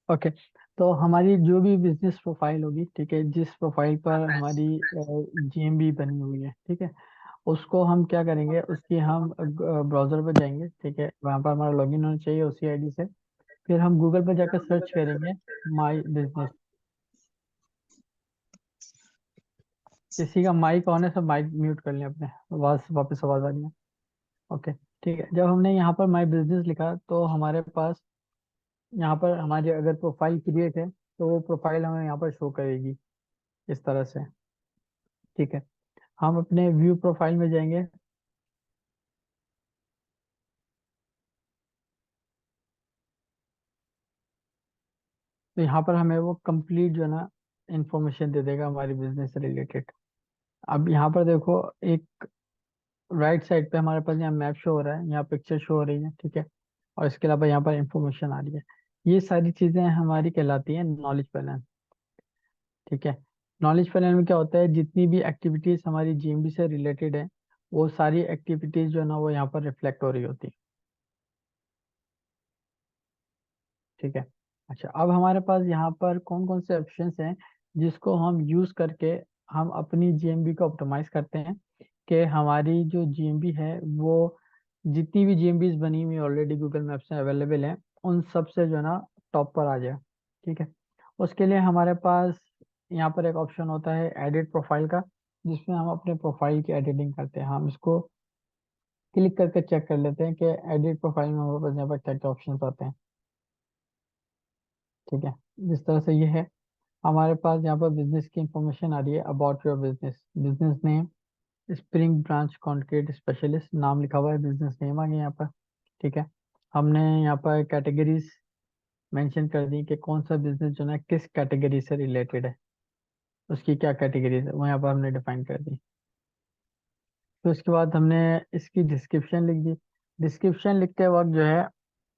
Okay. तो हमारी जो भी बिजनेस प्रोफाइल होगी, ठीक है, जिस प्रोफाइल पर हमारी जीएमबी बनी हुई है, ठीक है, उसको हम क्या करेंगे, उसकी हम ब्राउजर पर जाएंगे, ठीक है, वहाँ पर हमारा लॉगिन होना चाहिए उसी आईडी से। फिर हम गूगल पर जाकर सर्च करेंगे माई बिजनेस। किसी का माइक ऑन है, सब माइक म्यूट कर लें अपने, आवाज वापस आवाज आ रही है। ओके, ठीक है। जब हमने यहाँ पर माई बिजनेस लिखा तो हमारे पास यहाँ पर हमारी अगर प्रोफाइल क्रिएट है तो वो प्रोफाइल हमें यहाँ पर शो करेगी इस तरह से। ठीक है, हम अपने व्यू प्रोफाइल में जाएंगे। तो यहाँ पर हमें वो कंप्लीट जो है ना इंफॉर्मेशन दे देगा हमारी बिजनेस से रिलेटेड। अब यहाँ पर देखो, एक राइट साइड पे हमारे पास यहाँ मैप शो हो रहा है, यहाँ पिक्चर शो हो रही है, ठीक है, और इसके अलावा यहाँ पर इंफॉर्मेशन आ रही है। ये सारी चीजें हमारी कहलाती हैं नॉलेज पैनल। ठीक है, नॉलेज पैनल में क्या होता है, जितनी भी एक्टिविटीज हमारी जीएमबी से रिलेटेड है, वो सारी एक्टिविटीज जो है ना वो यहाँ पर रिफ्लेक्ट हो रही होती है। ठीक है। अच्छा, अब हमारे पास यहाँ पर कौन कौन से ऑप्शंस हैं जिसको हम यूज करके हम अपनी जीएमबी को ऑप्टिमाइज करते हैं, कि हमारी जो जीएमबी है वो जितनी भी जीएमबीज बनी हुई ऑलरेडी गूगल मैप्स में अवेलेबल हैं, उन सब से जो है ना टॉप पर आ जाए। ठीक है, उसके लिए हमारे पास यहाँ पर एक ऑप्शन होता है एडिट प्रोफाइल का, जिसमें हम अपने प्रोफाइल की एडिटिंग करते हैं। हम इसको क्लिक करके चेक कर लेते हैं कि एडिट प्रोफाइल में हमारे पास यहाँ पर क्या क्या ऑप्शन आते हैं। ठीक है, जिस तरह से ये है, हमारे पास यहाँ पर बिजनेस की इंफॉर्मेशन आ रही है। About your business, business name spring branch concrete specialist, नाम लिखा हुआ है, बिजनेस नेम आ गया यहाँ पर। ठीक है, हमने यहाँ पर कैटेगरीज मेंशन कर दी कि कौन सा बिजनेस जो है किस कैटेगरी से रिलेटेड है, उसकी क्या कैटेगरीज है वो यहाँ पर हमने डिफाइन कर दी। तो उसके बाद हमने इसकी डिस्क्रिप्शन लिख दी। डिस्क्रिप्शन लिखते वक्त जो है,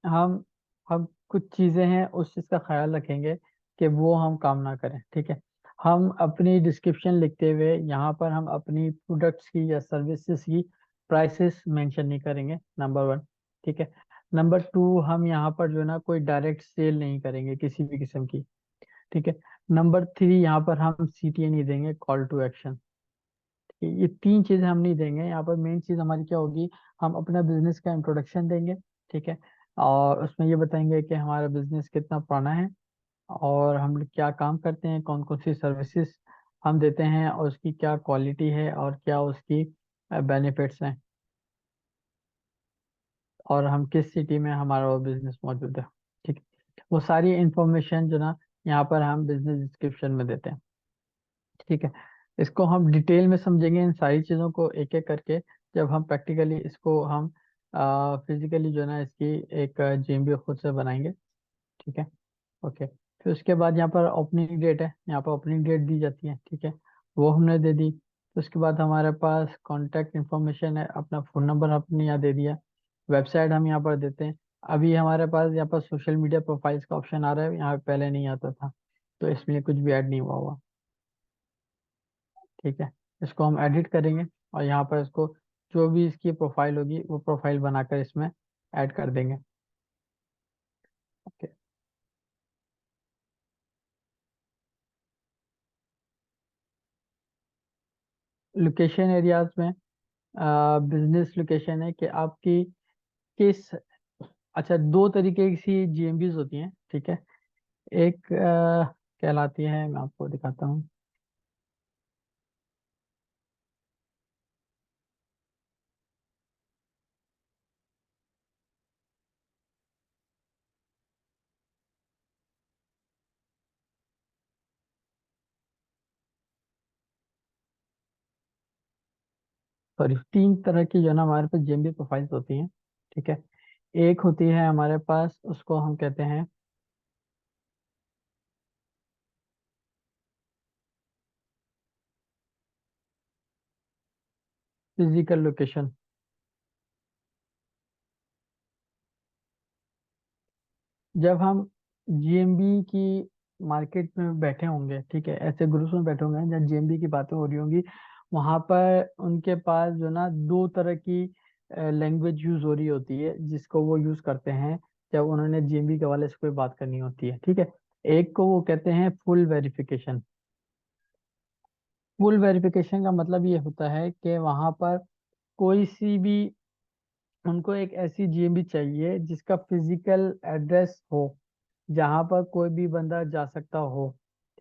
हम हम कुछ चीजें हैं उस चीज का ख्याल रखेंगे कि वो हम काम ना करें। ठीक है, हम अपनी डिस्क्रिप्शन लिखते हुए यहाँ पर हम अपनी प्रोडक्ट्स की या सर्विसेज की प्राइसेस मेंशन नहीं करेंगे, नंबर वन। ठीक है, नंबर टू, हम यहाँ पर जो है ना कोई डायरेक्ट सेल नहीं करेंगे किसी भी किस्म की। ठीक है, नंबर थ्री, यहाँ पर हम सीटीए नहीं देंगे, कॉल टू एक्शन। ये तीन चीजें हम नहीं देंगे। यहाँ पर मेन चीज हमारी क्या होगी, हम अपना बिजनेस का इंट्रोडक्शन देंगे। ठीक है, और उसमें ये बताएंगे कि हमारा बिजनेस कितना पुराना है, और हम लोग क्या काम करते हैं, कौन कौन सी सर्विसेज हम देते हैं, और उसकी क्या क्वालिटी है, और क्या उसकी बेनिफिट्स हैं, और हम किस सिटी में हमारा वो बिजनेस मौजूद है। ठीक है, वो सारी इंफॉर्मेशन जो ना यहाँ पर हम बिजनेस डिस्क्रिप्शन में देते हैं। ठीक है, इसको हम डिटेल में समझेंगे इन सारी चीज़ों को एक एक करके, जब हम प्रैक्टिकली इसको हम फिजिकली जो है ना इसकी एक जीएमबी खुद से बनाएंगे। ठीक है, ओके। फिर उसके बाद यहाँ पर ओपनिंग डेट है, यहाँ पर ओपनिंग डेट दी जाती है। ठीक है, वो हमने दे दी। तो उसके बाद हमारे पास कॉन्टैक्ट इन्फॉर्मेशन है, अपना फ़ोन नंबर हमने यहाँ दे दिया। वेबसाइट हम यहाँ पर देते हैं। अभी हमारे पास यहाँ पर सोशल मीडिया प्रोफाइल्स का ऑप्शन आ रहा है, यहाँ पे पहले नहीं आता था, तो इसमें कुछ भी ऐड नहीं हुआ हुआ। ठीक है, इसको हम एडिट करेंगे, और यहाँ पर इसको जो भी इसकी प्रोफाइल होगी वो प्रोफाइल बनाकर इसमें ऐड कर देंगे। ओके, लोकेशन एरियाज में बिजनेस लोकेशन है कि आपकी किस, अच्छा, दो तरीके की जीएमबीज होती हैं। ठीक है, एक कहलाती है, मैं आपको दिखाता हूँ। सॉरी, तीन तरह की जो है ना हमारे पास जीएमबी प्रोफाइल्स होती हैं। ठीक है, एक होती है हमारे पास, उसको हम कहते हैं फिजिकल लोकेशन। जब हम जीएमबी की मार्केट में बैठे होंगे, ठीक है, ऐसे ग्रुप्स में बैठे होंगे जहाँ जीएमबी की बातें हो रही होंगी, वहां पर उनके पास जो ना दो तरह की लैंग्वेज यूज हो रही होती है, जिसको वो यूज करते हैं जब उन्होंने जीएमबी के हवाले से कोई बात करनी होती है, ठीक है। एक को वो कहते हैं फुल वेरिफिकेशन। फुल वेरिफिकेशन का मतलब ये होता है कि वहां पर कोई सी भी, उनको एक ऐसी जीएमबी चाहिए जिसका फिजिकल एड्रेस हो, जहां पर कोई भी बंदा जा सकता हो,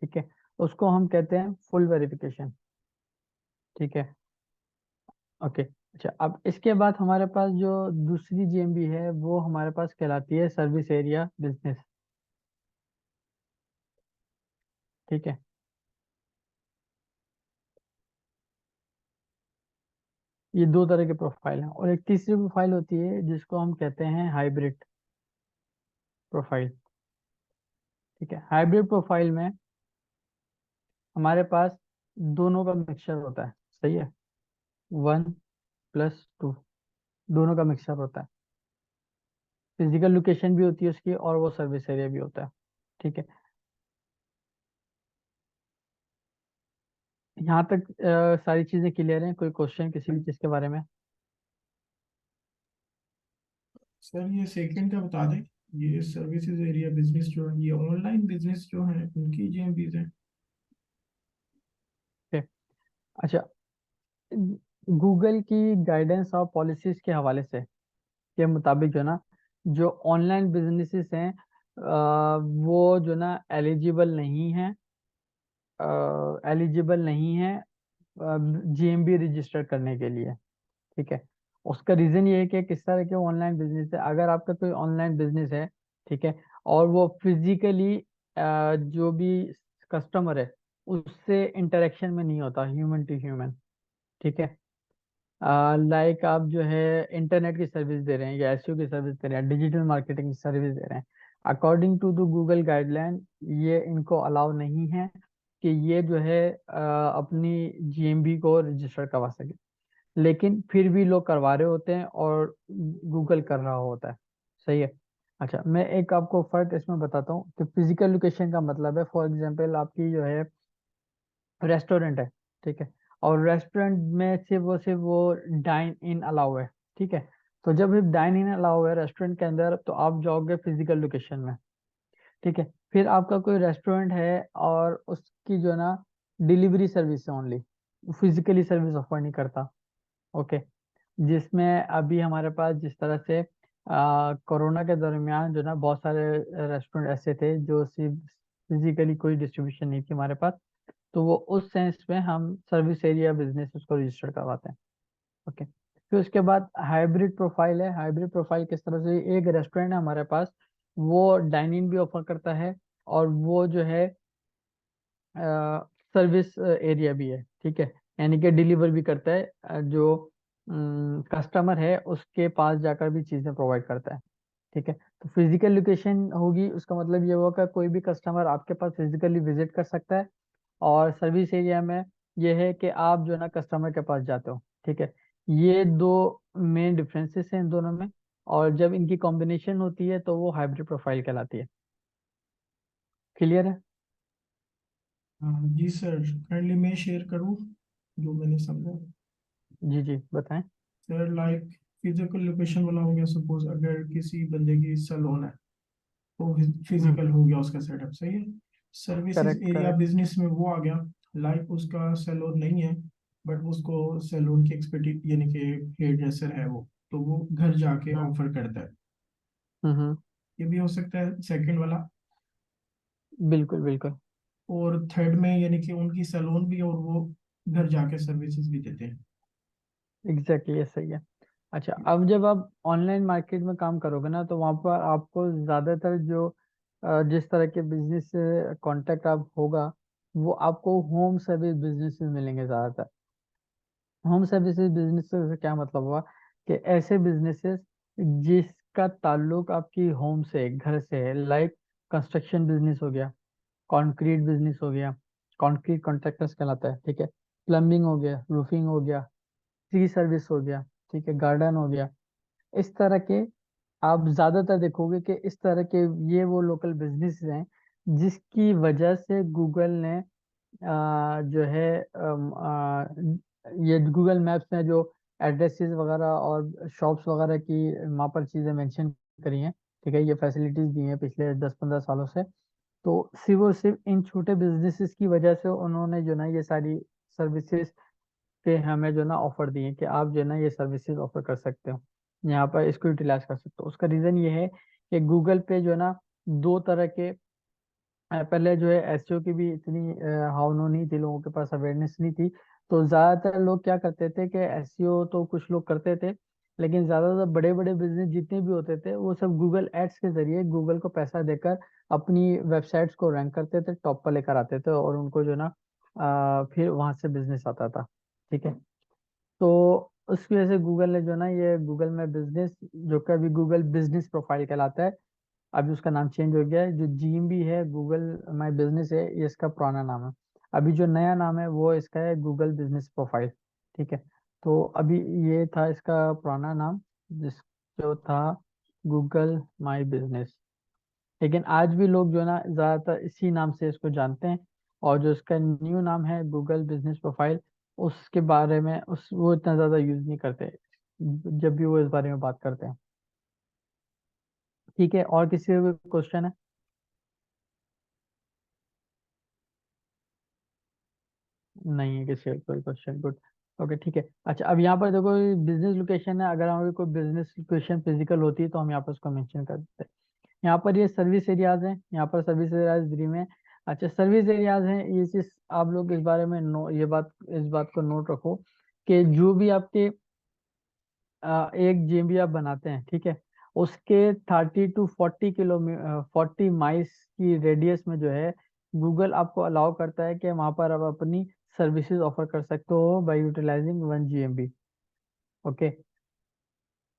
ठीक है। उसको हम कहते हैं फुल वेरिफिकेशन, ठीक है। ओके। अच्छा, अब इसके बाद हमारे पास जो दूसरी जीएमबी है वो हमारे पास कहलाती है सर्विस एरिया बिजनेस, ठीक है। ये दो तरह के प्रोफाइल हैं, और एक तीसरी प्रोफाइल होती है जिसको हम कहते हैं हाइब्रिड प्रोफाइल, ठीक है। हाइब्रिड प्रोफाइल में हमारे पास दोनों का मिक्सचर होता है, सही है। 1+2, दोनों का मिक्सचर होता है। फिजिकल लोकेशन भी होती है उसकी, और वो सर्विस एरिया भी होता है, ठीक है। यहाँ तक सारी चीजें क्लियर हैं? कोई क्वेश्चन किसी भी चीज के बारे में? सर ये सेकंड का बता दें। ये सर्विसेज एरिया बिजनेस जो है, ये ऑनलाइन बिजनेस जो है उनकी जीएमबीज है। ठीक है। अच्छा, गूगल की गाइडेंस और पॉलिसीज के हवाले से, के मुताबिक जो ना, जो ऑनलाइन बिजनेसेस हैं वो जो ना एलिजिबल नहीं है, एलिजिबल नहीं है जीएमबी रजिस्टर करने के लिए, ठीक है। उसका रीजन ये है कि किस तरह के ऑनलाइन बिजनेस है। अगर आपका कोई ऑनलाइन बिजनेस है, ठीक है, और वो फिजिकली जो भी कस्टमर है उससे इंटरेक्शन में नहीं होता, ह्यूमन टू ह्यूमन, ठीक है। लाइक आप जो है इंटरनेट की सर्विस दे रहे हैं, या एसईओ की सर्विस दे रहे हैं, डिजिटल मार्केटिंग की सर्विस दे रहे हैं, according to the Google guideline ये इनको अलाउ नहीं है कि ये जो है अपनी जीएमबी को रजिस्टर करवा सके। लेकिन फिर भी लोग करवा रहे होते हैं और गूगल कर रहा होता है, सही है। अच्छा, मैं एक आपको फर्क इसमें बताता हूँ कि फिजिकल लोकेशन का मतलब है, फॉर एग्जांपल आपकी जो है रेस्टोरेंट है, ठीक है, और रेस्टोरेंट में सिर्फ वो डाइन इन अलाउ है, ठीक है। तो जब डाइन इन अलाउ है रेस्टोरेंट के अंदर, तो आप जाओगे फिजिकल लोकेशन में, ठीक है। फिर आपका कोई रेस्टोरेंट है और उसकी जो है ना डिलीवरी सर्विस है ओनली, फिजिकली सर्विस ऑफर नहीं करता, ओके। जिसमें अभी हमारे पास जिस तरह से कोरोना के दरमियान जो ना बहुत सारे रेस्टोरेंट ऐसे थे जो सिर्फ फिजिकली कोई डिस्ट्रीब्यूशन नहीं थी हमारे पास, तो वो उस सेंस में हम सर्विस एरिया बिजनेस उसको रजिस्टर करवाते हैं, ओके। फिर उसके बाद हाइब्रिड प्रोफाइल है। हाइब्रिड प्रोफाइल किस तरह से, एक रेस्टोरेंट है हमारे पास, वो डाइनिंग भी ऑफर करता है, और वो जो है सर्विस एरिया भी है, ठीक है। यानी कि डिलीवर भी करता है, जो कस्टमर है उसके पास जाकर भी चीजें प्रोवाइड करता है, ठीक है। तो फिजिकल लोकेशन होगी, उसका मतलब ये होगा कि कोई भी कस्टमर आपके पास फिजिकली विजिट कर सकता है, और सर्विस एरिया में ये है कि आप जो है ना कस्टमर के पास जाते हो, ठीक है। ये दो मेन डिफरेंसेस हैं इन दोनों में, और जब इनकी कॉम्बिनेशन होती है तो वो हाइब्रिड प्रोफाइल कहलाती है। क्लियर है? हाँ जी सर, काइंडली मैं शेयर करूँ जो मैंने समझा। जी जी, बताएं। सर लाइक फिजिकल लोकेशन वाला हो गया, सपोज अगर किसी बंदे की सैलून है तो हम्म। फिजिकल हो गया उसका सेटअप, सही है। Services correct area correct. Business में वो आ गया, लाइक उसका सैलून नहीं है बट उसको सैलून की एक्सपर्टीज यानी कि हेयर ड्रेसर है वो, तो वो घर जाके हम्म ऑफर करता है। हम्म। ये भी हो सकता है सेकंड वाला। बिल्कुल बिल्कुल। और थर्ड में यानी कि उनकी सैलून भी और वो घर जाके सर्विसेज भी देते हैं। एग्जैक्टली ये सही है। अच्छा, अब जब आप ऑनलाइन मार्केट में काम करोगे ना, तो वहाँ पर आपको ज़्यादातर जो जिस तरह के बिजनेस से कांटेक्ट आप होगा, वो आपको होम सर्विस बिजनेस में मिलेंगे ज़्यादातर। होम सर्विसेज बिजनेस से क्या मतलब हुआ कि ऐसे बिजनेसेस जिसका ताल्लुक आपकी होम से, घर से है, लाइक कंस्ट्रक्शन बिजनेस हो गया, कंक्रीट बिजनेस हो गया, कंक्रीट कॉन्ट्रैक्टर्स कहलाता है, ठीक है। प्लम्बिंग हो गया, रूफिंग हो गया, सी सर्विस हो गया, ठीक है, गार्डन हो गया। इस तरह के आप ज्यादातर देखोगे कि इस तरह के ये वो लोकल बिजनेस हैं जिसकी वजह से गूगल ने जो है ये गूगल मैप्स ने जो एड्रेसेस वगैरह और शॉप्स वगैरह की वहाँ पर चीज़ें मेंशन करी हैं, ठीक है, ये फैसिलिटीज दी हैं पिछले 10-15 सालों से। तो सिर्फ और सिर्फ इन छोटे बिजनेसेस की वजह से उन्होंने जो ना ये सारी सर्विसेज पे हमें जो ना ऑफर दिए कि आप जो है ना ये सर्विसेज ऑफर कर सकते हो, यहाँ पर इसको यूटिलाइज कर सकते हो। उसका रीजन ये है कि गूगल पे जो है ना दो तरह के पहले जो है एसईओ की भी इतनी हावनो नहीं थी, लोगों के पास अवेयरनेस नहीं थी। तो ज्यादातर लोग क्या करते थे कि एसईओ तो कुछ लोग करते थे, लेकिन ज्यादातर बड़े बड़े बिजनेस जितने भी होते थे वो सब गूगल एड्स के जरिए गूगल को पैसा देकर अपनी वेबसाइट्स को रैंक करते थे, टॉप पर लेकर आते थे, और उनको जो ना फिर वहां से बिजनेस आता था। ठीक है। तो उसकी वजह से गूगल ने जो ना ये गूगल में बिजनेस, जो कि अभी गूगल बिजनेस प्रोफाइल कहलाता है, अभी उसका नाम चेंज हो गया है। जो जीएमबी है, गूगल माई बिजनेस है, ये इसका पुराना नाम है। अभी जो नया नाम है वो इसका है गूगल बिजनेस प्रोफाइल। ठीक है। तो अभी ये था इसका पुराना नाम, जिस जो था गूगल माई बिजनेस। लेकिन आज भी लोग जो है ना ज्यादातर इसी नाम से इसको जानते हैं। और जो इसका न्यू नाम है गूगल बिजनेस प्रोफाइल, उसके बारे में उस वो इतना ज्यादा यूज नहीं करते जब भी वो इस बारे में बात करते हैं। ठीक है, और किसी का कोई क्वेश्चन है? नहीं है किसी का कोई क्वेश्चन? गुड। ओके, ठीक है। अच्छा, अब यहाँ पर देखो बिजनेस लोकेशन है, अगर हमारी कोई बिजनेस लोकेशन फिजिकल होती है तो हम यहाँ पर उसको मेंशन कर देते हैं। यहाँ पर ये सर्विस एरियाज हैं, यहाँ पर सर्विस एरियाज फ्री में। अच्छा, सर्विस एरियाज हैं, ये चीज आप लोग इस बारे में इस बात को नोट रखो कि जो भी आपके एक जीएमबी आप बनाते हैं, ठीक है, उसके 30 to 40 किलोमीटर 40 माइल्स की रेडियस में जो है गूगल आपको अलाउ करता है कि वहां पर आप अपनी सर्विसेज ऑफर कर सकते हो बाय यूटिलाइजिंग 1 जीएमबी। ओके।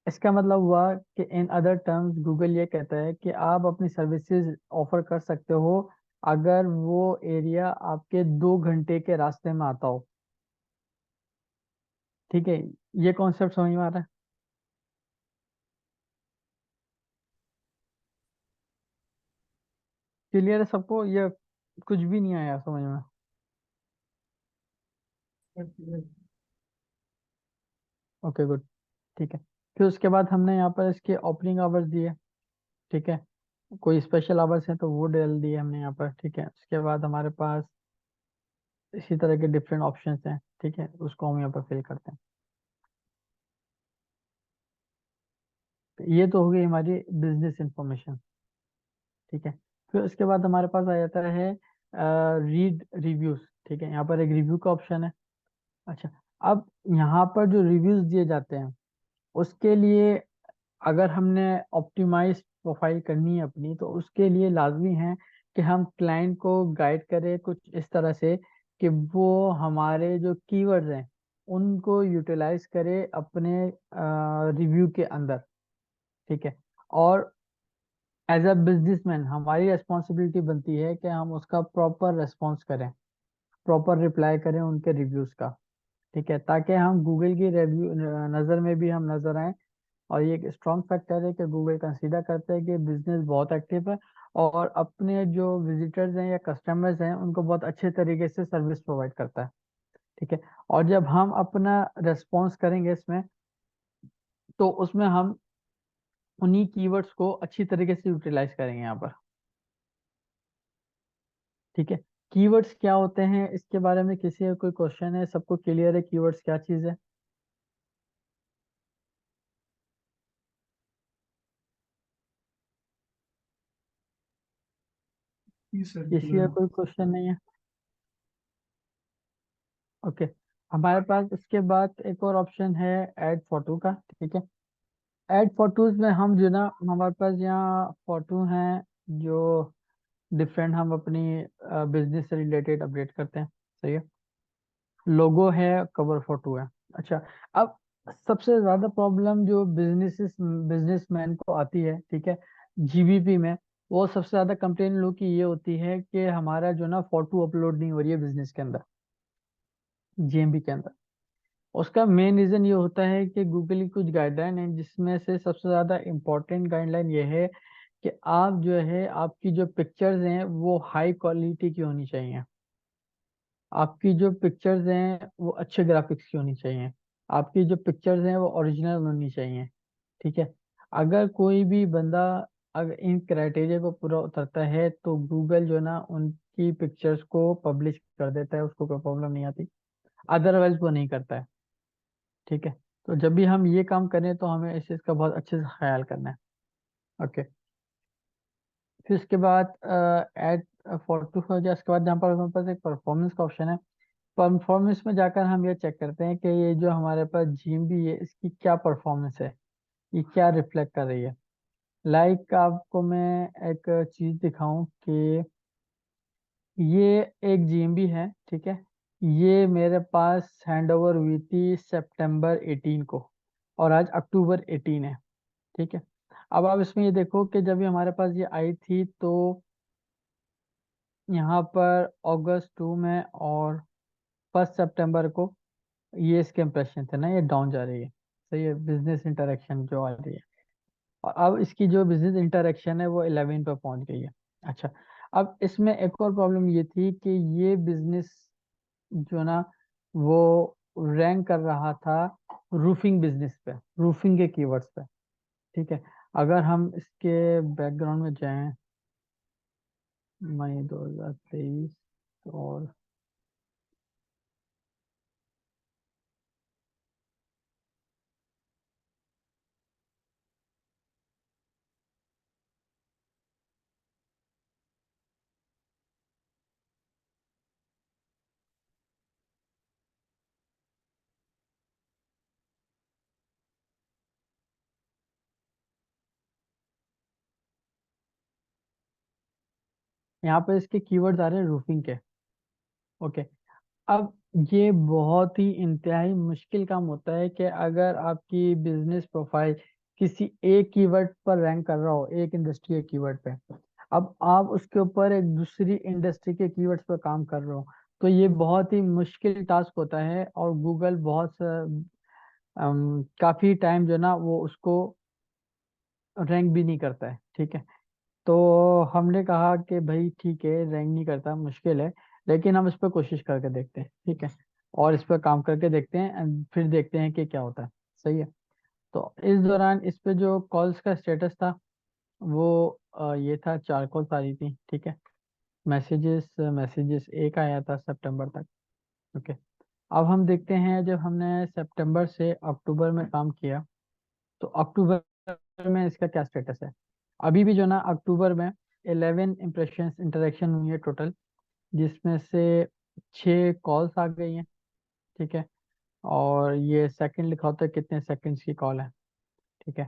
इसका मतलब हुआ कि इन अदर टर्म्स गूगल ये कहता है कि आप अपनी सर्विसेज ऑफर कर सकते हो अगर वो एरिया आपके 2 घंटे के रास्ते में आता हो। ठीक है, ये कॉन्सेप्ट समझ में आ रहा है? क्लियर है सबको? ये कुछ भी नहीं आया समझ में? Okay, good. ठीक है। फिर उसके बाद हमने यहाँ पर इसके ओपनिंग आवर्स दिए। ठीक है। कोई स्पेशल आवर्स हैं तो वो डाल दिए हमने यहाँ पर। ठीक है, उसके बाद हमारे पास इसी तरह के डिफरेंट ऑप्शंस हैं। ठीक है, उसको हम यहाँ पर फिल करते हैं। तो ये तो हो गई हमारी बिजनेस इंफॉर्मेशन। ठीक है। फिर उसके बाद हमारे पास आ जाता है रीड रिव्यूज। ठीक है, यहाँ पर एक रिव्यू का ऑप्शन है। अच्छा, अब यहाँ पर जो रिव्यूज दिए जाते हैं उसके लिए अगर हमने ऑप्टिमाइज प्रोफाइल करनी है अपनी, तो उसके लिए लाजमी है कि हम क्लाइंट को गाइड करें कुछ इस तरह से कि वो हमारे जो कीवर्ड्स हैं उनको यूटिलाइज करे अपने रिव्यू के अंदर। ठीक है। और एज अ बिजनेसमैन हमारी रिस्पॉन्सिबिलिटी बनती है कि हम उसका प्रॉपर रेस्पॉन्स करें, प्रॉपर रिप्लाई करें उनके रिव्यूज का। ठीक है, ताकि हम गूगल की रिव्यू नज़र में भी हम नजर आए। और ये एक स्ट्रॉन्ग फैक्टर है कि गूगल कंसीडर करता है कि बिजनेस बहुत एक्टिव है और अपने जो विजिटर्स हैं या कस्टमर्स हैं उनको बहुत अच्छे तरीके से सर्विस प्रोवाइड करता है। ठीक है। और जब हम अपना रेस्पॉन्स करेंगे इसमें, तो उसमें हम उन्हीं कीवर्ड्स को अच्छी तरीके से यूटिलाइज करेंगे यहाँ पर। ठीक है। कीवर्ड्स क्या होते हैं इसके बारे में किसी का कोई क्वेश्चन है? सबको क्लियर है कीवर्ड्स क्या चीज़ है? किसी का सर्कुलर। कोई क्वेश्चन नहीं है? ओके। हमारे पास इसके बाद एक और ऑप्शन है ऐड फोटो का। ठीक है। ऐड फोटोज में हम जो ना हमारे पास यहाँ फोटो हैं जो डिफरेंट हम अपनी बिजनेस से रिलेटेड अपडेट करते हैं। सही है। लोगो है, कवर फोटो है। अच्छा, अब सबसे ज्यादा प्रॉब्लम जो बिजनेसमैन को आती है, ठीक है, जीबीपी में, वो सबसे ज्यादा कंप्लेन लोग की ये होती है कि हमारा जो ना फोटो अपलोड नहीं हो रही है बिजनेस के अंदर, जीएमबी के अंदर। उसका मेन रीजन ये होता है कि गूगल की कुछ गाइडलाइन है, जिसमें से सबसे ज्यादा इम्पोर्टेंट गाइडलाइन ये है कि आप जो है आपकी जो पिक्चर्स हैं वो हाई क्वालिटी की होनी चाहिए। आपकी जो पिक्चर्स हैं वो अच्छे ग्राफिक्स की होनी चाहिए। आपकी जो पिक्चर्स हैं वो ओरिजिनल होनी चाहिए। ठीक है। अगर कोई भी बंदा अगर इन क्राइटेरिया को पूरा उतरता है तो गूगल जो है ना उनकी पिक्चर्स को पब्लिश कर देता है, उसको कोई प्रॉब्लम नहीं आती। अदरवाइज वो नहीं करता है। ठीक है। तो जब भी हम ये काम करें तो हमें इस चीज़ का बहुत अच्छे से ख्याल करना है। ओके। फिर उसके बाद एड फोटो हो जाए, उसके बाद यहाँ पर हमारे पास एक परफॉर्मेंस का ऑप्शन है। परफॉर्मेंस में जाकर हम ये चेक करते हैं कि ये जो हमारे पास जीएमबी है इसकी क्या परफॉर्मेंस है, ये क्या रिफ्लेक्ट कर रही है। लाइक आपको मैं एक चीज दिखाऊं कि ये एक जीएमबी है, ठीक है। ये मेरे पास हैंड ओवर हुई थी सितंबर 18 को, और आज अक्टूबर 18 है। ठीक है। अब आप इसमें ये देखो कि जब भी हमारे पास ये आई थी तो यहाँ पर अगस्त 2 में और 1 सितंबर को ये इसके इम्प्रेशन थे ना, ये डाउन जा रही है। सही है, बिजनेस इंटरेक्शन जो आ रही है। और अब इसकी जो बिजनेस इंटरेक्शन है वो 11 पे पहुंच गई है। अच्छा। अब इसमें एक और प्रॉब्लम ये थी कि ये बिजनेस जो ना वो रैंक कर रहा था रूफिंग बिजनेस पे, रूफिंग के कीवर्ड्स पे। ठीक है। अगर हम इसके बैकग्राउंड में जाएं, मई 2023, और यहाँ पे इसके कीवर्ड्स आ रहे हैं रूफिंग के। ओके। अब ये बहुत ही इंतहाई मुश्किल काम होता है कि अगर आपकी बिजनेस प्रोफाइल किसी एक कीवर्ड पर रैंक कर रहा हो, एक इंडस्ट्री के कीवर्ड पे, अब आप उसके ऊपर एक दूसरी इंडस्ट्री के कीवर्ड्स पर काम कर रहे हो, तो ये बहुत ही मुश्किल टास्क होता है। और गूगल काफी टाइम जो ना वो उसको रैंक भी नहीं करता है। ठीक है। तो हमने कहा कि भाई ठीक है, रैंक नहीं करता, मुश्किल है, लेकिन हम इस पर कोशिश करके देखते हैं। ठीक है। और इस पर काम करके देखते हैं and फिर देखते हैं कि क्या होता है। सही है। तो इस दौरान इस पे जो कॉल्स का स्टेटस था वो ये था, 4 कॉल्स आ रही थी। ठीक है। मैसेजेस मैसेजेस एक आया था सितंबर तक। ओके। अब हम देखते हैं जब हमने सितंबर से अक्टूबर में काम किया तो अक्टूबर में इसका क्या स्टेटस है। अभी भी जो ना अक्टूबर में 11 इम्प्रेशंस इंटरेक्शन हुई है टोटल, जिसमें से 6 कॉल्स आ गई हैं। ठीक है। और ये सेकंड लिखा होता है कितने सेकंड्स की कॉल है। ठीक है।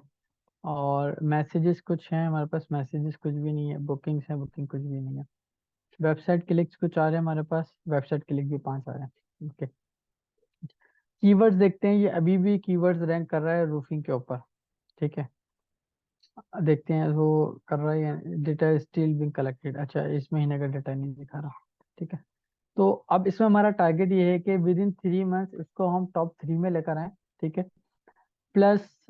और मैसेजेस कुछ हैं हमारे पास, मैसेजेस कुछ भी नहीं है, बुकिंग्स हैं, बुकिंग कुछ भी नहीं है। वेबसाइट क्लिक्स कुछ आ रहे हैं हमारे पास, वेबसाइट क्लिक भी 5 आ रहे हैं। ओके। कीवर्ड्स देखते हैं, ये अभी भी कीवर्ड्स रैंक कर रहा है रूफिंग के ऊपर। ठीक है। देखते हैं वो कर रहा है, डेटा स्टिल बिंग कलेक्टेड। अच्छा, इस महीने का डेटा नहीं दिखा रहा। ठीक है। तो अब इसमें हमारा टारगेट ये है कि विद इन 3 मंथ्स इसको हम टॉप 3 में लेकर आए। ठीक है। प्लस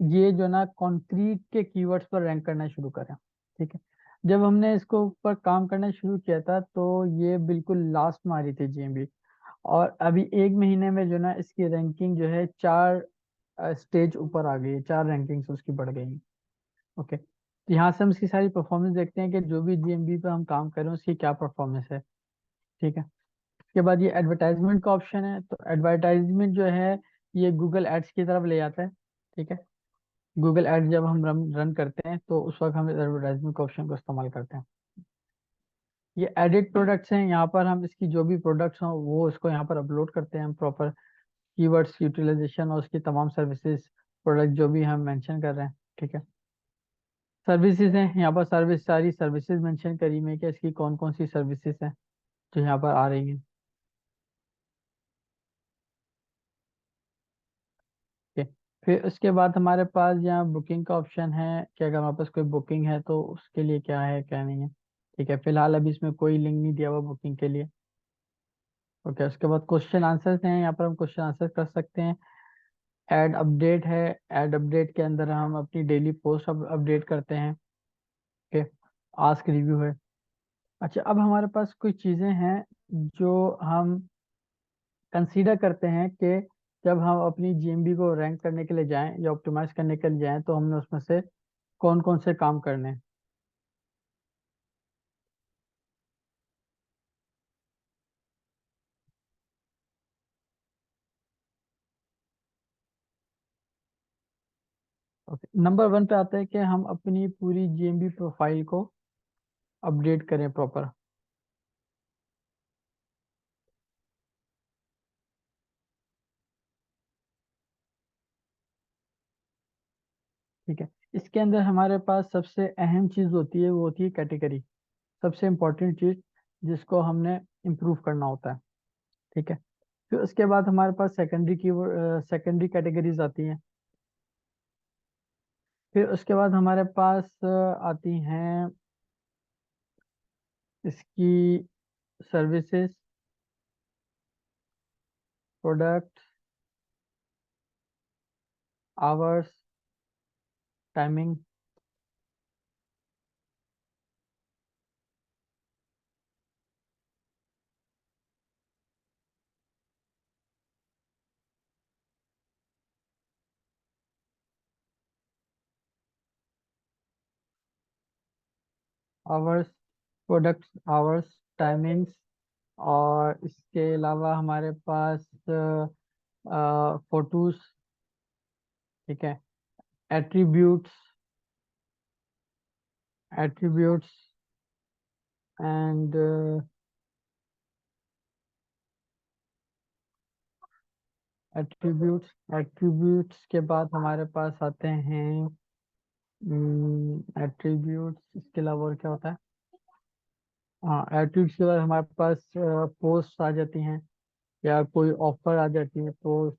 ये जो ना कंक्रीट के कीवर्ड्स पर रैंक करना शुरू करें। ठीक है। जब हमने इसको ऊपर काम करना शुरू किया था तो ये बिल्कुल लास्ट में आ रही थी जीएमबी, और अभी 1 महीने में जो ना इसकी रैंकिंग जो है 4 स्टेज ऊपर आ गई है, 4 रैंकिंग्स उसकी बढ़ गई हैं। ओके। तो यहाँ से हम इसकी सारी परफॉर्मेंस देखते हैं कि जो भी जीएमबी पे हम काम कर रहे हैं उसकी क्या परफॉर्मेंस है। ठीक है। उसके बाद ये एडवर्टाइजमेंट का ऑप्शन है, तो एडवर्टाइजमेंट जो है ये गूगल एड्स की तरफ ले जाता है। ठीक है। गूगल एड्स जब हम रन करते हैं तो उस वक्त हम एडवर्टाइजमेंट का ऑप्शन को इस्तेमाल करते हैं। ये एडिट प्रोडक्ट्स हैं, यहाँ पर हम इसकी जो भी प्रोडक्ट्स हों वो इसको यहाँ पर अपलोड करते हैं हम प्रॉपर कीवर्ड्स यूटिलाइजेशन और उसकी तमाम सर्विसेज, प्रोडक्ट जो भी हम मेंशन कर रहे हैं। ठीक है। सर्विसेज हैं, यहाँ पर सारी सर्विसेज मेंशन करी हुई है कि इसकी कौन कौन सी सर्विसेज हैं जो यहाँ पर आ रही हैं। ठीक है। फिर उसके बाद हमारे पास यहाँ बुकिंग का ऑप्शन है कि अगर हमारे पास कोई बुकिंग है तो उसके लिए क्या है क्या नहीं है। ठीक है। फिलहाल अभी इसमें कोई लिंक नहीं दिया हुआ बुकिंग के लिए। ओके। उसके बाद क्वेश्चन आंसर्स हैं, यहाँ पर हम क्वेश्चन आंसर कर सकते हैं। ऐड अपडेट है, ऐड अपडेट के अंदर हम अपनी डेली पोस्ट अपडेट करते हैं। ओके। आस्क रिव्यू है। अच्छा, अब हमारे पास कुछ चीज़ें हैं जो हम कंसीडर करते हैं कि जब हम अपनी जीएमबी को रैंक करने के लिए जाएं या ऑप्टिमाइज करने के लिए जाएं तो हमने उसमें से कौन कौन से काम करने हैं। ओके, नंबर 1 पे आता है कि हम अपनी पूरी जीएमबी प्रोफाइल को अपडेट करें प्रॉपर। ठीक है, इसके अंदर हमारे पास सबसे अहम चीज होती है, वो होती है कैटेगरी। सबसे इम्पोर्टेंट चीज जिसको हमने इम्प्रूव करना होता है। ठीक है, फिर उसके बाद हमारे पास सेकेंडरी कैटेगरीज आती हैं। फिर उसके बाद हमारे पास आती हैं इसकी services, product, hours, timing. Hours, products, hours, timings. और इसके अलावा हमारे पास फोटोज। ठीक है, attributes, attributes and attributes. Attributes के बाद हमारे पास आते हैं एट्रीब्यूट्स। इसके अलावा और क्या होता है? हाँ, एट्रीब्यूट्स के बाद हमारे पास पोस्ट आ जाती हैं, या कोई ऑफर आ जाती है, पोस्ट,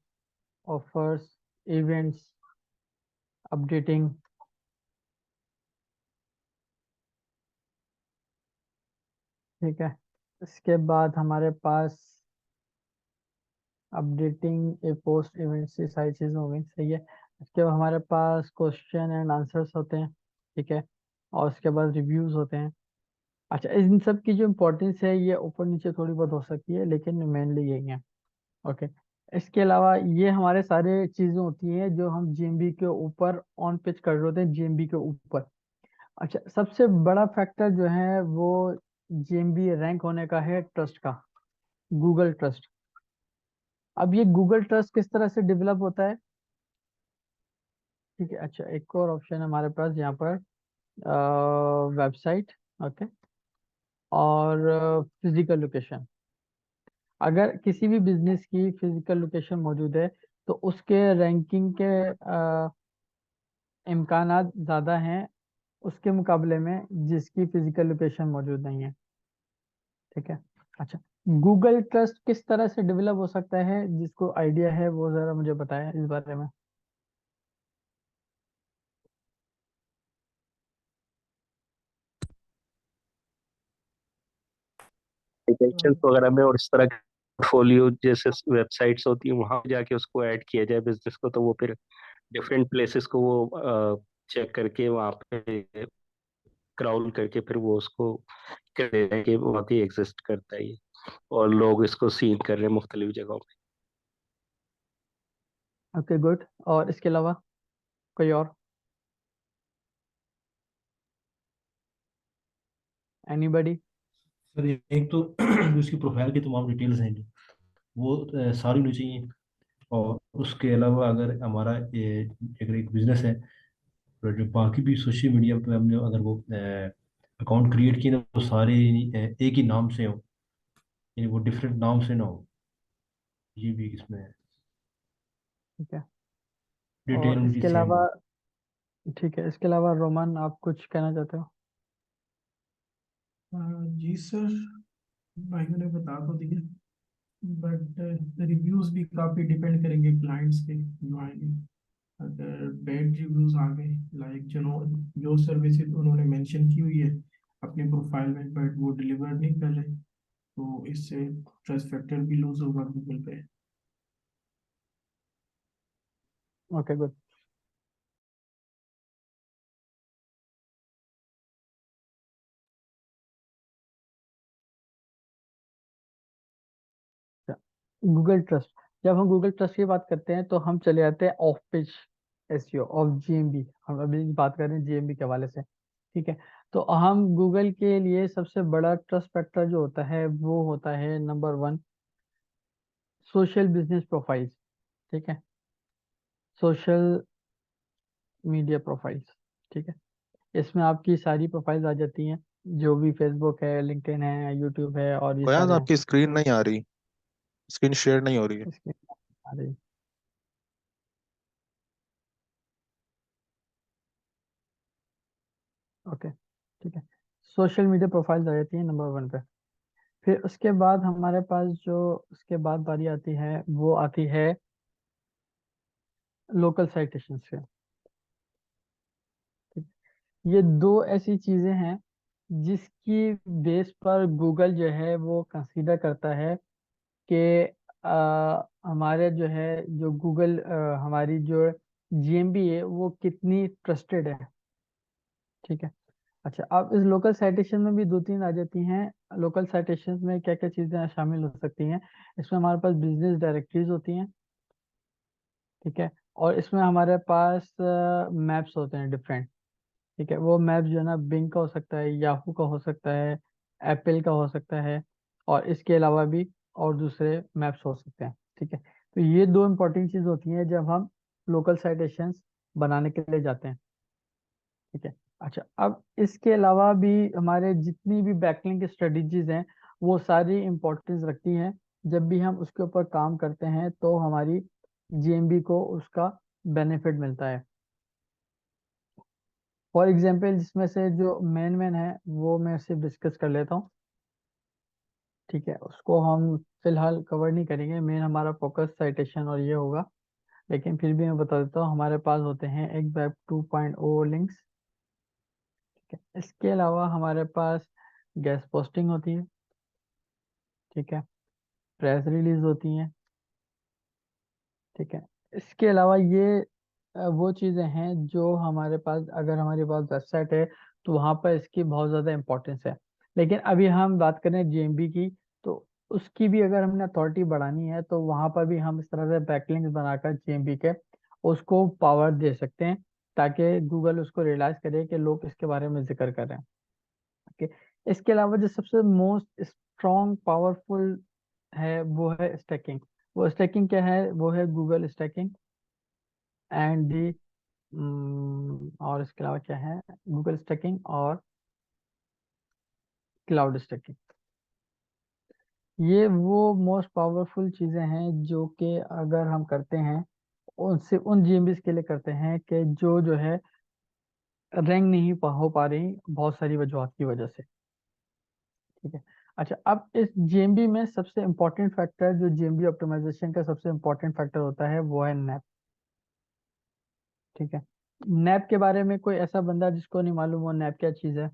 ऑफर्स, इवेंट्स, अपडेटिंग। ठीक है, इसके बाद हमारे पास अपडेटिंग ए पोस्ट, इवेंट्स, ये सारी चीज़ें हो गई। सही है, इसके बाद हमारे पास क्वेश्चन एंड आंसर्स होते हैं। ठीक है, और उसके बाद रिव्यूज होते हैं। अच्छा, इन सब की जो इम्पोर्टेंस है ये ऊपर नीचे थोड़ी बहुत हो सकती है, लेकिन मेनली यही है। ओके, इसके अलावा ये हमारे सारे चीजें होती हैं जो हम जीएमबी के ऊपर ऑन पेज कर रहे होते हैं, जीएमबी के ऊपर। अच्छा, सबसे बड़ा फैक्टर जो है वो जीएमबी रैंक होने का है, ट्रस्ट का, गूगल ट्रस्ट। अब ये गूगल ट्रस्ट किस तरह से डेवलप होता है? ठीक है, अच्छा, एक और ऑप्शन है हमारे पास यहाँ पर, वेबसाइट। ओके, और फिजिकल लोकेशन। अगर किसी भी बिजनेस की फिजिकल लोकेशन मौजूद है तो उसके रैंकिंग के इम्कानात ज़्यादा हैं उसके मुकाबले में जिसकी फिजिकल लोकेशन मौजूद नहीं है। ठीक है, अच्छा, गूगल ट्रस्ट किस तरह से डेवलप हो सकता है? जिसको आइडिया है वो ज़रा मुझे बताएं इस बारे में। हाँ, एप्लीकेशंस वगैरह में और इस तरह के पोर्टफोलियो जैसे वेबसाइट्स होती है वहां जाके उसको ऐड किया जाए बिजनेस को, तो वो फिर डिफरेंट प्लेसेस को वो चेक करके वहां पे क्राउल करके फिर वो उसको कर दे रहे हैं कि वाकई एग्जिस्ट करता है ये, और लोग इसको सीन कर रहे हैं मुख्तलिफ जगहों पे। Okay, good. और इसके अलावा कोई और? एनीबडी? सर एक तो जो इसकी प्रोफाइल की तमाम डिटेल्स हैं वो सारी होनी चाहिए। और उसके अलावा अगर हमारा ये अगर एक बिजनेस है तो जो बाकी भी सोशल मीडिया पे हमने अगर वो अकाउंट क्रिएट किए ना तो सारे एक ही नाम से हो, यानी वो डिफरेंट नाम से ना हो। ये भी इसमें ठीक है, डिटेल और उनकी इसके सेम अलावा, हो। ठीक है, इसके अलावा रोमन आप कुछ कहना चाहते हो? जी सर, भाइयों ने बता तो दिया, बट रिव्यूज भी काफी डिपेंड करेंगे क्लाइंट्स पे जो आएंगे। अगर बैड रिव्यूज आ गए, लाइक जो सर्विसेज उन्होंने मेंशन की हुई है अपनी प्रोफाइल में बट वो डिलीवर नहीं कर रहे, तो इससे ट्रस्ट फैक्टर भी लूज होगा गूगल पे। Okay, good. गूगल ट्रस्ट, जब हम गूगल ट्रस्ट की बात करते हैं तो हम चले जाते हैं of page. SEO of GMB, हम अभी बात कर रहे हैं जीएमबी के हवाले से, ठीक है। तो हम गूगल के लिए सबसे बड़ा ट्रस्ट फैक्टर जो होता है वो होता है नंबर 1, सोशल बिजनेस प्रोफाइल्स, ठीक है, सोशल मीडिया प्रोफाइल्स, ठीक है। इसमें आपकी सारी प्रोफाइल्स आ जाती हैं, जो भी फेसबुक है, लिंक्डइन है, यूट्यूब है, और ये फयाज सारे हैं। आपकी स्क्रीन नहीं आ रही, स्क्रीन शेयर नहीं हो रही है। इसके आ रही, ओके, ठीक है। सोशल मीडिया प्रोफाइल्स आ जाती है नंबर 1 पे। फिर उसके बाद हमारे पास जो उसके बाद बारी आती है वो आती है लोकल साइटेशन से, ठीक। ये दो ऐसी चीजें हैं जिसकी बेस पर गूगल जो है वो कंसीडर करता है कि हमारे जो है जो गूगल हमारी जो जीएमबी है वो कितनी ट्रस्टेड है, ठीक है। अच्छा, अब इस लोकल साइटेशन में भी दो तीन आ जाती हैं। लोकल साइटेशन में क्या क्या चीजें शामिल हो सकती हैं? इसमें हमारे पास बिजनेस डायरेक्टरीज होती हैं, ठीक है। और इसमें हमारे पास मैप्स होते हैं डिफरेंट, ठीक है। वो मैप जो है ना बिंग का हो सकता है, याहू का हो सकता है, एप्पल का हो सकता है, और इसके अलावा भी और दूसरे मैप्स हो सकते हैं, ठीक है। तो ये दो इंपॉर्टेंट चीज होती हैं जब हम लोकल साइटेशंस बनाने के लिए जाते हैं, ठीक है। अच्छा, अब इसके अलावा भी हमारे जितनी भी बैकलिंक स्ट्रेटजीज हैं वो सारी इंपॉर्टेंस रखती हैं। जब भी हम उसके ऊपर काम करते हैं तो हमारी जीएमबी को उसका बेनिफिट मिलता है। फॉर एग्जाम्पल, जिसमें से जो मेन मेन है वो मैं सिर्फ डिस्कस कर लेता हूँ, ठीक है। उसको हम फिलहाल कवर नहीं करेंगे, मेन हमारा फोकस साइटेशन और ये होगा। लेकिन फिर भी मैं बता देता हूँ, हमारे पास होते हैं एक वेब 2.0 लिंक्स, ठीक है। इसके अलावा हमारे पास गैस पोस्टिंग होती है, ठीक है, प्रेस रिलीज होती हैं, ठीक है। इसके अलावा ये वो चीज़ें हैं जो हमारे पास, अगर हमारे पास वेबसाइट है तो वहाँ पर इसकी बहुत ज़्यादा इंपॉर्टेंस है। लेकिन अभी हम बात करें जीएमबी की, तो उसकी भी अगर हमने अथॉरिटी बढ़ानी है तो वहाँ पर भी हम इस तरह से बैकलिंक्स बनाकर जीएमबी के उसको पावर दे सकते हैं, ताकि गूगल उसको रियलाइज करे कि लोग इसके बारे में जिक्र कर रहे हैं, ओके। इसके अलावा जो सबसे मोस्ट स्ट्रॉन्ग पावरफुल है वो है स्टैकिंग। वो स्टैकिंग क्या है? वो है गूगल स्टैकिंग एंड दी, और इसके अलावा क्या है? गूगल स्टैकिंग और क्लाउड स्टैकिंग। ये वो मोस्ट पावरफुल चीजें हैं जो कि अगर हम करते हैं, उनसे उन जीएमबीज के लिए करते हैं कि जो है रैंक नहीं हो पा रही बहुत सारी वजहों की वजह से, ठीक है। अच्छा, अब इस जीएमबी में सबसे इंपॉर्टेंट फैक्टर, जो जीएमबी ऑप्टिमाइजेशन का सबसे इंपॉर्टेंट फैक्टर होता है, वो है नैप, ठीक है। नैप के बारे में कोई ऐसा बंदा जिसको नहीं मालूम वो नैप क्या चीज़ है?